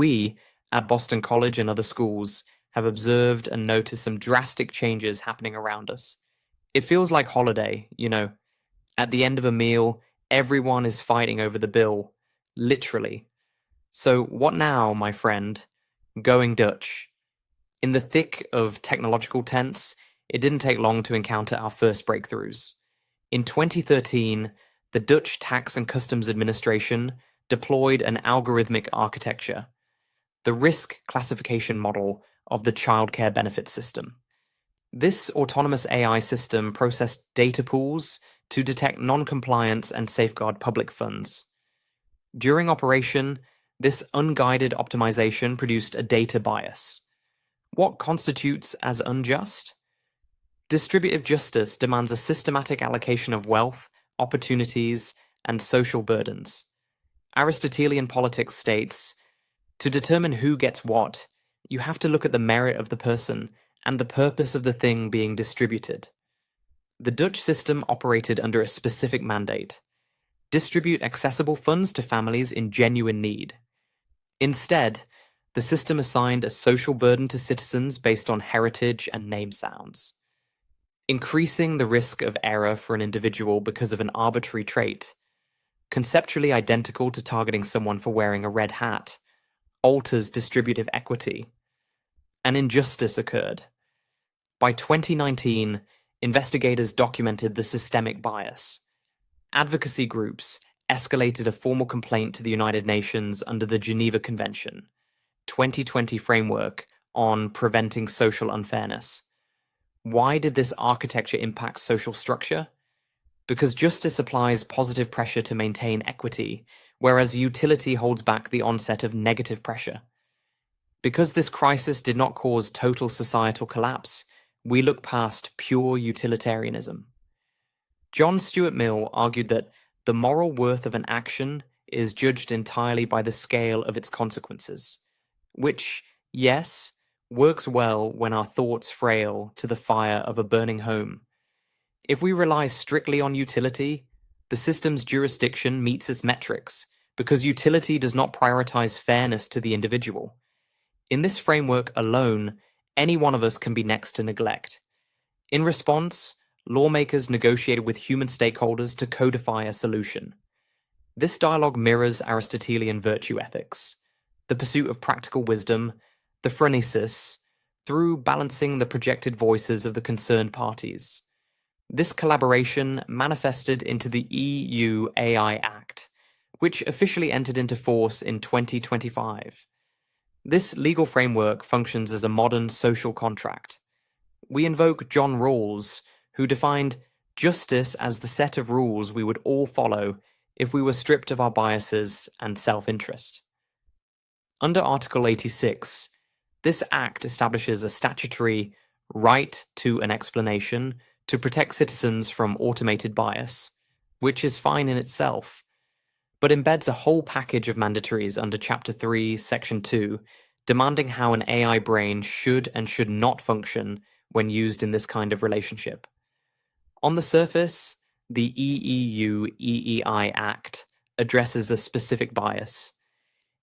We, at Boston College and other schools, have observed and noticed some drastic changes happening around us. It feels like holiday, At the end of a meal, everyone is fighting over the bill, literally. So, what now, my friend? Going Dutch. In the thick of technological tents, it didn't take long to encounter our first breakthroughs. In 2013, the Dutch Tax and Customs Administration deployed an algorithmic architecture, the risk classification model of the childcare benefit system. This autonomous AI system processed data pools to detect non-compliance and safeguard public funds. During operation, this unguided optimization produced a data bias. What constitutes as unjust? Distributive justice demands a systematic allocation of wealth, opportunities, and social burdens. Aristotelian politics states, to determine who gets what, you have to look at the merit of the person and the purpose of the thing being distributed. The Dutch system operated under a specific mandate: distribute accessible funds to families in genuine need. Instead, the system assigned a social burden to citizens based on heritage and name sounds, increasing the risk of error for an individual because of an arbitrary trait, conceptually identical to targeting someone for wearing a red hat, alters distributive equity. An injustice occurred. By 2019, investigators documented the systemic bias. Advocacy groups escalated a formal complaint to the United Nations under the Geneva Convention, 2020 framework on preventing social unfairness. Why did this architecture impact social structure? Because justice applies positive pressure to maintain equity, whereas utility holds back the onset of negative pressure. Because this crisis did not cause total societal collapse, we look past pure utilitarianism. John Stuart Mill argued that the moral worth of an action is judged entirely by the scale of its consequences, which, yes, works well when our thoughts frail to the fire of a burning home. If we rely strictly on utility, the system's jurisdiction meets its metrics, because utility does not prioritize fairness to the individual. In this framework alone, any one of us can be next to neglect. In response, lawmakers negotiated with human stakeholders to codify a solution. This dialogue mirrors Aristotelian virtue ethics, the pursuit of practical wisdom, the phronesis, through balancing the projected voices of the concerned parties. This collaboration manifested into the EU AI Act, which officially entered into force in 2025. This legal framework functions as a modern social contract. We invoke John Rawls, who defined justice as the set of rules we would all follow if we were stripped of our biases and self-interest. Under Article 86, this act establishes a statutory right to an explanation to protect citizens from automated bias, which is fine in itself, but embeds a whole package of mandatories under Chapter 3, Section 2, demanding how an AI brain should and should not function when used in this kind of relationship. On the surface, the EU EEI Act addresses a specific bias.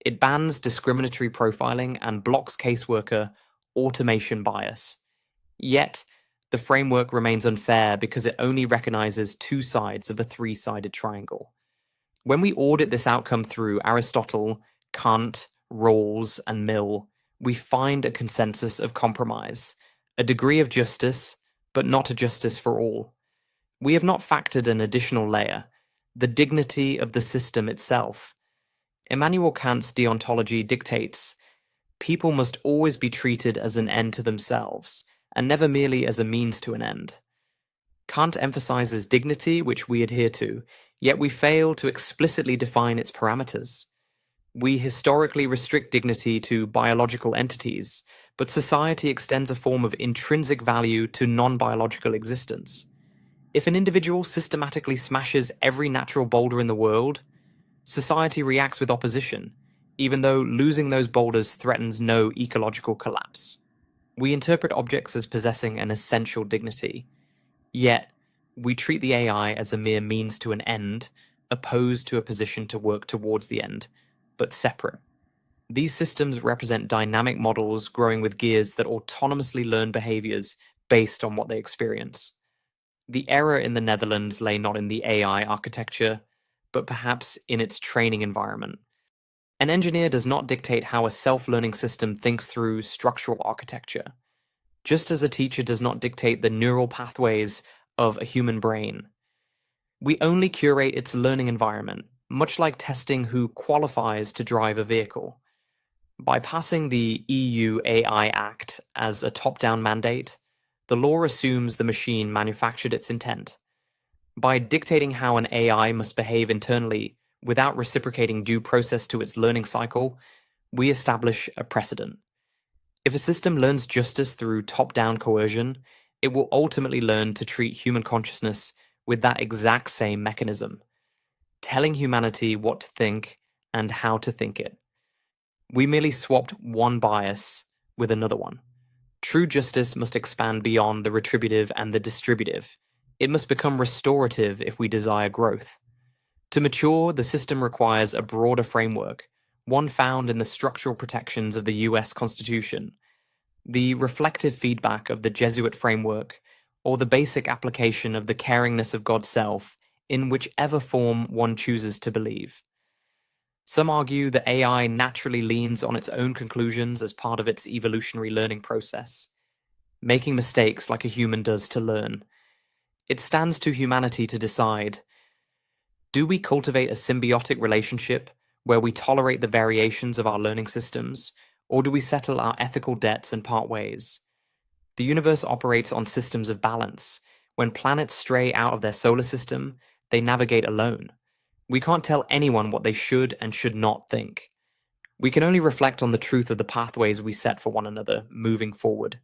It bans discriminatory profiling and blocks caseworker automation bias. Yet, the framework remains unfair because it only recognizes two sides of a three-sided triangle. When we audit this outcome through Aristotle, Kant, Rawls, and Mill, we find a consensus of compromise, a degree of justice, but not a justice for all. We have not factored an additional layer, the dignity of the system itself. Immanuel Kant's deontology dictates, people must always be treated as an end to themselves, and never merely as a means to an end. Kant emphasizes dignity, which we adhere to, yet we fail to explicitly define its parameters. We historically restrict dignity to biological entities, but society extends a form of intrinsic value to non-biological existence. If an individual systematically smashes every natural boulder in the world, society reacts with opposition, even though losing those boulders threatens no ecological collapse. We interpret objects as possessing an essential dignity, yet we treat the AI as a mere means to an end, opposed to a position to work towards the end, but separate. These systems represent dynamic models growing with gears that autonomously learn behaviors based on what they experience. The error in the Netherlands lay not in the AI architecture, but perhaps in its training environment. An engineer does not dictate how a self-learning system thinks through structural architecture, just as a teacher does not dictate the neural pathways of a human brain. We only curate its learning environment, much like testing who qualifies to drive a vehicle. By passing the EU AI Act as a top-down mandate, the law assumes the machine manufactured its intent. By dictating how an AI must behave internally without reciprocating due process to its learning cycle, we establish a precedent. If a system learns justice through top-down coercion, it will ultimately learn to treat human consciousness with that exact same mechanism, telling humanity what to think and how to think it. We merely swapped one bias with another one. True justice must expand beyond the retributive and the distributive. It must become restorative if we desire growth. To mature, the system requires a broader framework, one found in the structural protections of the US Constitution, the reflective feedback of the Jesuit framework, or the basic application of the caringness of God's self in whichever form one chooses to believe. Some argue that AI naturally leans on its own conclusions as part of its evolutionary learning process, making mistakes like a human does to learn. It stands to humanity to decide: do we cultivate a symbiotic relationship where we tolerate the variations of our learning systems, or do we settle our ethical debts and part ways? The universe operates on systems of balance. When planets stray out of their solar system, they navigate alone. We can't tell anyone what they should and should not think. We can only reflect on the truth of the pathways we set for one another moving forward.